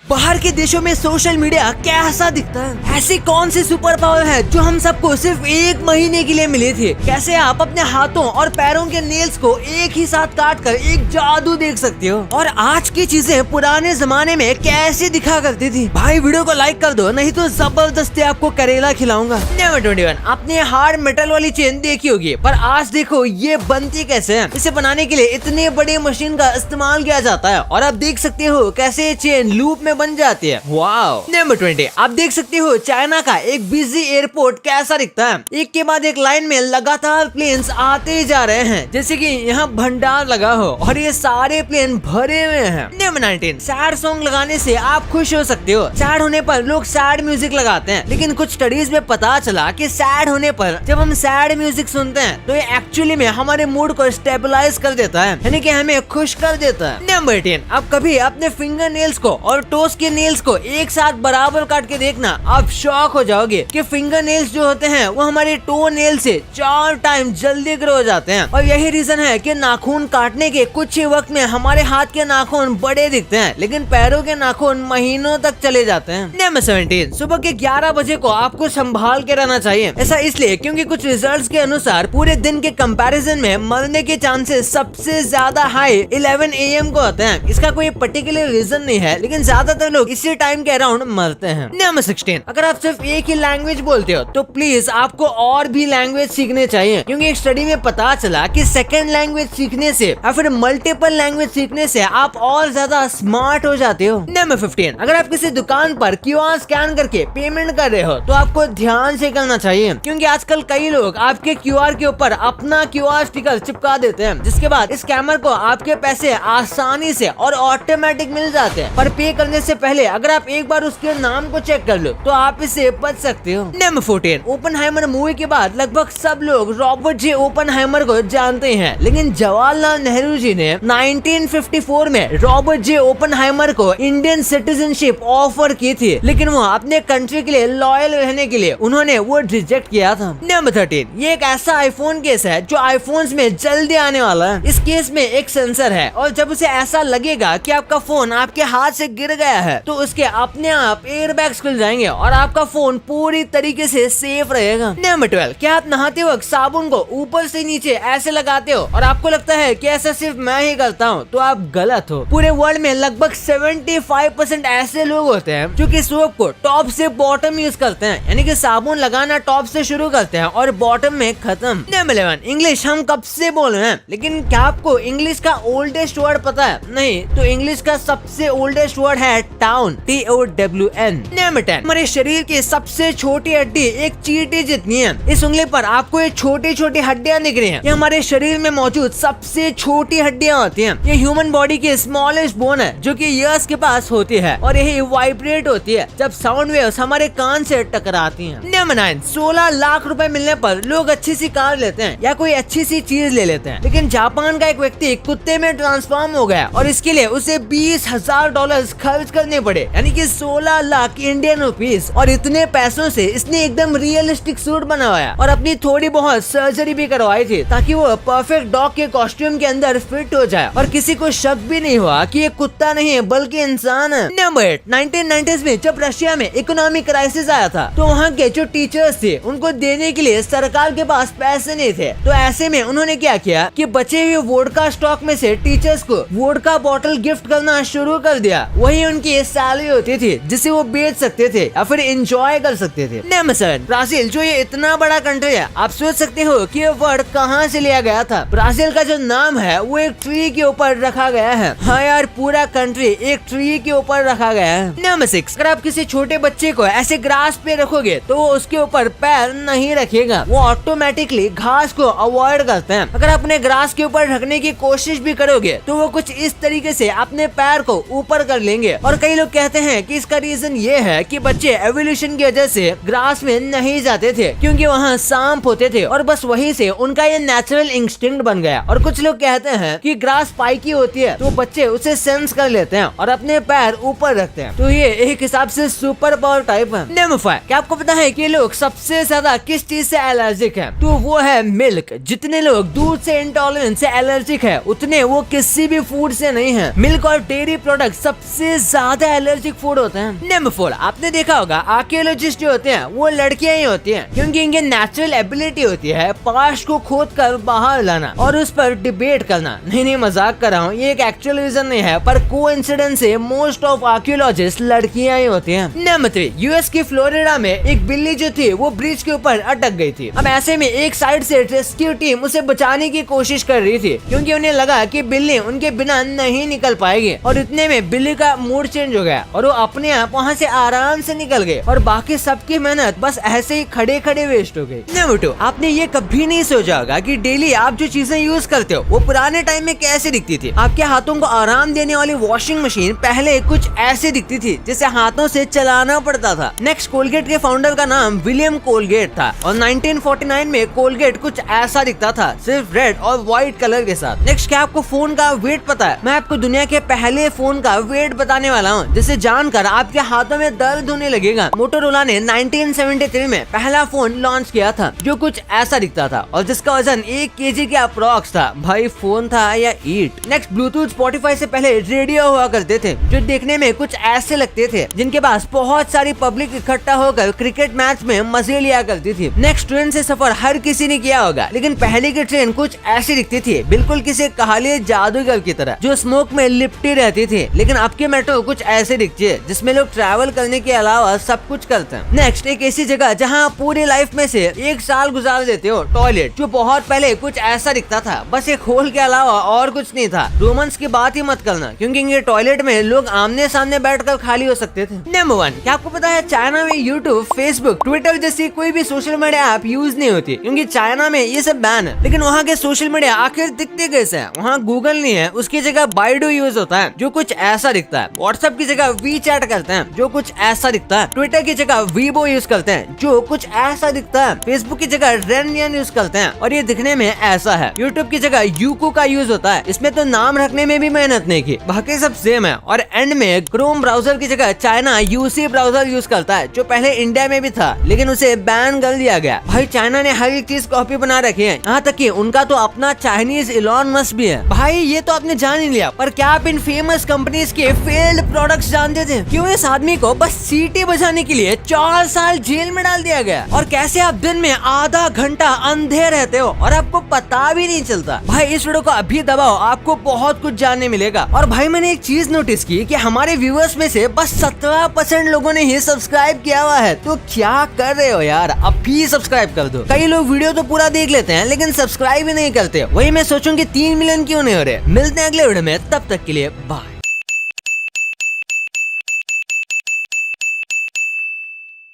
बाहर के देशों में सोशल मीडिया कैसा दिखता है? ऐसी कौन सी सुपर पावर है जो हम सबको सिर्फ 1 महीने के लिए मिली थी? कैसे आप अपने हाथों और पैरों के नेल्स को एक ही साथ काट कर एक जादू देख सकते हो? और आज की चीजें पुराने जमाने में कैसे दिखा करती थी? भाई वीडियो को लाइक कर दो, नहीं तो जबरदस्ती आपको करेला खिलाऊंगा। नंबर 21, आपने हार्ड मेटल वाली चेन देखी होगी, पर आज देखो ये बनती कैसे है। इसे बनाने के लिए इतने बड़े मशीन का इस्तेमाल किया जाता है और आप देख सकते हो कैसे ये चेन लूप में बन जाती है। वाओ। नंबर 20, आप देख सकते हो चाइना का एक बिजी एयरपोर्ट कैसा दिखता है। एक के बाद एक लाइन में लगातार प्लेन्स आते जा रहे हैं, जैसे कि यहाँ भंडार लगा हो और ये सारे प्लेन भरे हुए हैं। नंबर 19, सैड सॉन्ग लगाने से आप खुश हो सकते हो। सैड होने पर लोग सैड म्यूजिक लगाते हैं, लेकिन कुछ स्टडीज में पता चला कि सैड होने पर जब हम सैड म्यूजिक सुनते हैं तो ये एक्चुअली में हमारे मूड को स्टेबलाइज कर देता है, यानी कि हमें खुश कर देता है। नंबर 10, आप कभी अपने फिंगर नेल्स को और टोस के नेल्स को एक साथ बराबर काट के देखना, आप शॉक हो जाओगे कि फिंगर नेल्स जो होते हैं वो हमारे टो नेल से 4 टाइम जल्दी ग्रो हो जाते हैं। और यही रीजन है कि नाखून काटने के कुछ ही वक्त में हमारे हाथ के नाखून बड़े दिखते हैं, लेकिन पैरों के नाखून महीनों तक चले जाते हैं। नंबर 17, सुबह के 11 बजे को आपको संभाल के रहना चाहिए। ऐसा इसलिए क्योंकि कुछ रिजल्ट्स के अनुसार पूरे दिन के कंपैरिजन में मरने के चांसेस सबसे ज्यादा हाई 11 AM को होते हैं। इसका कोई पर्टिकुलर रीजन नहीं है, लेकिन ज्यादातर लोग इसी टाइम के अराउंड मरते हैं। नंबर 16, अगर आप सिर्फ एक ही लैंग्वेज बोलते हो तो प्लीज आपको और भी लैंग्वेज सीखने चाहिए, क्योंकि एक स्टडी में पता चला कि सेकंड लैंग्वेज सीखने से या फिर मल्टीपल लैंग्वेज सीखने से आप और ज्यादा स्मार्ट हो जाते हो। नंबर 15, अगर आप किसी दुकान पर QR स्कैन करके पेमेंट कर रहे हो तो आपको ध्यान से करना चाहिए, क्योंकि आजकल कई लोग आपके QR के ऊपर अपना QR स्टिकर चिपका देते हैं, जिसके बाद स्कैमर को आपके पैसे आसानी से और ऑटोमेटिक मिल जाते हैं। पर पे करने से पहले अगर आप एक बार उसके नाम को चेक कर लो तो आप इससे बच सकते हो। नंबर 14, ओपनहाइमर मूवी के बाद लगभग सब लोग रॉबर्ट जे ओपनहाइमर को जानते हैं, लेकिन जवाहरलाल नेहरू जी ने 1954 में रॉबर्ट जे ओपनहाइमर को इंडियन सिटीजनशिप ऑफर की थी, लेकिन वो अपने कंट्री के लिए लॉयल रहने के लिए उन्होंने वो रिजेक्ट किया था। नंबर 13, ये एक ऐसा आईफोन केस है जो आईफोन्स में जल्दी आने वाला है। इस केस में एक सेंसर है और जब उसे ऐसा लगेगा कि आपका फोन आपके हाथ से गिर गया है तो उसके अपने आप एयरबैग्स खुल जाएंगे और आपका फोन पूरी तरीके से सेफ रहेगा। नंबर 12, क्या आप नहाते वक्त साबुन को ऊपर से नीचे ऐसे लगाते हो और आपको लगता है कि ऐसा सिर्फ मैं ही करता हूँ? तो आप गलत हो। पूरे वर्ल्ड में लगभग 75% ऐसे लोग होते हैं जो कि सोप को टॉप से बॉटम यूज करते हैं, यानी कि साबुन लगाना टॉप से शुरू करते हैं और बॉटम में खत्म। नंबर 11, इंग्लिश हम कब से बोल रहे हैं, लेकिन क्या आपको इंग्लिश का ओल्डेस्ट वर्ड पता है? नहीं, तो इंग्लिश का सबसे ओल्डेस्ट वर्ड है टाउन, TOWN। नंबर 10, हमारे शरीर की सबसे छोटी हड्डी एक चींटी जितनी है। इस उंगली पर आपको ये छोटी छोटी हड्डियां दिख रही हैं। ये हमारे शरीर में मौजूद सबसे छोटी हड्डियां होती हैं। ये ह्यूमन बॉडी की स्मॉलेस्ट बोन है जो कि ईयर्स के पास होती है और यही वाइब्रेट होती है जब साउंड वेव्स हमारे कान से टकराती हैं। नंबर 9, 16 लाख रुपए मिलने पर लोग अच्छी सी कार लेते हैं या कोई अच्छी सी चीज ले लेते हैं, लेकिन जापान का एक व्यक्ति कुत्ते में ट्रांसफॉर्म हो गया और इसके लिए उसे $20,000 खर्च करने पड़े, यानी कि 16 लाख इंडियन रुपीस। और इतने पैसों से इसने एकदम रियलिस्टिक सूट बनवाया और अपनी थोड़ी बहुत सर्जरी भी करवाई थी ताकि वो परफेक्ट डॉग के कॉस्ट्यूम के अंदर फिट हो जाए और किसी को शक भी नहीं हुआ कि ये कुत्ता नहीं है बल्कि इंसान है। नंबर 8, 1990s में जब रशिया में इकोनॉमिक क्राइसिस आया था तो वहाँ के जो टीचर्स थे उनको देने के लिए सरकार के पास पैसे नहीं थे, तो ऐसे में उन्होंने क्या किया कि बचे हुए वोडका स्टॉक में से टीचर्स को वोडका बॉटल गिफ्ट करना शुरू कर दिया। वही उनकी सैलरी होती थी जिसे वो बेच सकते थे या फिर एंजॉय कर सकते थे। नंबर 7, ब्राजील, जो ये इतना बड़ा कंट्री है, आप सोच सकते हो कि ये वर्ड कहाँ से लिया गया था। ब्राजील का जो नाम है वो एक ट्री के ऊपर रखा गया है। हाँ यार, पूरा कंट्री एक ट्री के ऊपर रखा गया है। नंबर 6, अगर आप किसी छोटे बच्चे को ऐसे ग्रास पे रखोगे तो वो उसके ऊपर पैर नहीं रखेगा, वो ऑटोमेटिकली घास को अवॉइड करते हैं। अगर अपने ग्रास के ऊपर रखने की कोशिश भी करोगे तो वो कुछ इस तरीके से अपने पैर को ऊपर कर लेंगे। और कई लोग कहते हैं कि इसका रीजन ये है कि बच्चे एवोल्यूशन की वजह से ग्रास में नहीं जाते थे क्योंकि वहाँ सांप होते थे और बस वहीं से उनका ये नेचुरल इंस्टिंक्ट बन गया। और कुछ लोग कहते हैं कि ग्रास स्पाइकी होती है तो बच्चे उसे सेंस कर लेते हैं और अपने पैर ऊपर रखते हैं, तो ये एक हिसाब से सुपर पावर टाइप है। नंबर 5, क्या आपको पता है कि लोग सबसे ज्यादा किस चीज से एलर्जिक है? तो वो है मिल्क। जितने लोग दूध से इंटॉलरेंस से एलर्जिक है उतने वो किसी भी फूड से नहीं है। मिल्क और डेयरी प्रोडक्ट सबसे ज्यादा एलर्जिक फूड होते हैं। नंबर 4, आपने देखा होगा आर्कियोलॉजिस्ट जो होते हैं वो लड़कियां ही होती हैं, क्योंकि इनकी नेचुरल एबिलिटी होती है पास्ट को खोद कर बाहर लाना और उस पर डिबेट करना। नहीं मजाक कर रहा हूँ, ये एक एक्चुअल रीजन नहीं है, पर कोइंसिडेंस से मोस्ट ऑफ आर्कियोलॉजिस्ट लड़कियां ही होती हैं। नंबर 3, यूएस की फ्लोरिडा में एक बिल्ली जो थी वो ब्रिज के ऊपर अटक गई थी। अब ऐसे में एक साइड से रेस्क्यू टीम उसे बचाने की कोशिश कर रही थी, क्योंकि उन्हें लगा कि बिल्ली उनके बिना नहीं निकल पाएगी। और इतने में बिल्ली का मूड चेंज हो गया और वो अपने आप वहाँ से आराम से निकल गए और बाकी सबकी मेहनत बस ऐसे ही खड़े खड़े वेस्ट हो गई। नंबर 2, आपने ये कभी नहीं सोचा होगा कि डेली आप जो चीजें यूज करते हो वो पुराने टाइम में कैसे दिखती थी। आपके हाथों को आराम देने वाली वॉशिंग मशीन पहले कुछ ऐसे दिखती थी, जिसे हाथों से चलाना पड़ता था। नेक्स्ट, कोलगेट के फाउंडर का नाम विलियम कोलगेट था और 1949 में कोलगेट कुछ ऐसा दिखता था, सिर्फ रेड और व्हाइट कलर के साथ। नेक्स्ट, क्या आपको फोन का वेट पता है? मैं आपको दुनिया के पहले फोन का वेट बताने वाला हूँ, जिसे जानकर आपके हाथों में दर्द होने लगेगा। मोटोरोला ने 1973 में पहला फोन लॉन्च किया था जो कुछ ऐसा दिखता था और जिसका वजन 1 kg के अप्रॉक्स था। भाई फोन था या ईट। नेक्स्ट, ब्लूटूथ स्पॉटिफाई से पहले रेडियो हुआ करते थे जो देखने में कुछ ऐसे लगते थे, जिनके पास बहुत सारी पब्लिक इकट्ठा होकर क्रिकेट मैच में मजे लिया करती थी। नेक्स्ट, ट्रेन से सफर हर किसी ने किया होगा, लेकिन पहले की ट्रेन कुछ ऐसी दिखती थी, बिल्कुल किसी कहाली जादूगर की तरह जो स्मोक में लिपटी रहती थी। लेकिन अब की मेट्रो कुछ ऐसे दिखती है जिसमें लोग ट्रैवल करने के अलावा सब कुछ करते हैं। नेक्स्ट, एक ऐसी जगह जहाँ पूरी लाइफ में से 1 साल गुजार देते हो, टॉयलेट, जो बहुत पहले कुछ ऐसा दिखता था, बस एक होल के अलावा और कुछ नहीं था। रोमन्स की बात ही मत करना, क्योंकि ये टॉयलेट में लोग आमने सामने बैठकर खाली हो सकते थे। नंबर 1, क्या आपको पता है चाइना में यूट्यूब, फेसबुक, ट्विटर जैसी कोई भी सोशल मीडिया ऐप यूज नहीं होती, क्योंकि चाइना में ये सब बैन है। लेकिन वहाँ के सोशल मीडिया आखिर दिखते कैसे हैं? वहाँ गूगल नहीं है, उसकी जगह बाइडू यूज होता है जो कुछ ऐसा दिखता है। व्हाट्सएप की जगह वी चैट करते हैं जो कुछ ऐसा दिखता है। ट्विटर की जगह वीबो यूज करते हैं जो कुछ ऐसा दिखता है। फेसबुक की जगह रेनयन यूज करते हैं और ये दिखने में ऐसा है। यूट्यूब की जगह यूकू का यूज होता है, इसमें तो नाम रखने में भी मेहनत नहीं की, बाकी सब सेम है। और एंड में क्रोम ब्राउजर की जगह चाइना यूसी ब्राउजर यूज करता है, जो पहले इंडिया में भी था लेकिन उसे बैन कर दिया गया। भाई चाइना ने हर एक चीज कॉपी बना रखी है, यहाँ तक कि उनका तो अपना चाइनीज इलॉन मस्क भी है। भाई ये तो आपने जान ही लिया, पर क्या आप इन फेमस कंपनीज के फेल्ड प्रोडक्ट्स जानते थे? क्यों इस आदमी को बस सीटी बजाने के लिए 4 साल जेल में डाल दिया गया? और कैसे आप दिन में आधा घंटा अंधे रहते हो और आपको पता भी नहीं चलता? भाई इस वीडियो को अभी दबाओ, आपको बहुत कुछ जानने मिलेगा। और भाई मैंने एक चीज नोटिस की कि हमारे व्यूअर्स में से बस 17% लोगों ने ही सब्सक्राइब किया हुआ है। तो क्या कर रहे हो यार, अभी सब्सक्राइब कर दो। कई लोग वीडियो तो पूरा देख लेते हैं लेकिन सब्सक्राइब ही नहीं करते। वही मैं सोचूं कि 3 मिलियन क्यों नहीं हो रहे। मिलते हैं अगले वीडियो में, तब तक के लिए बाय।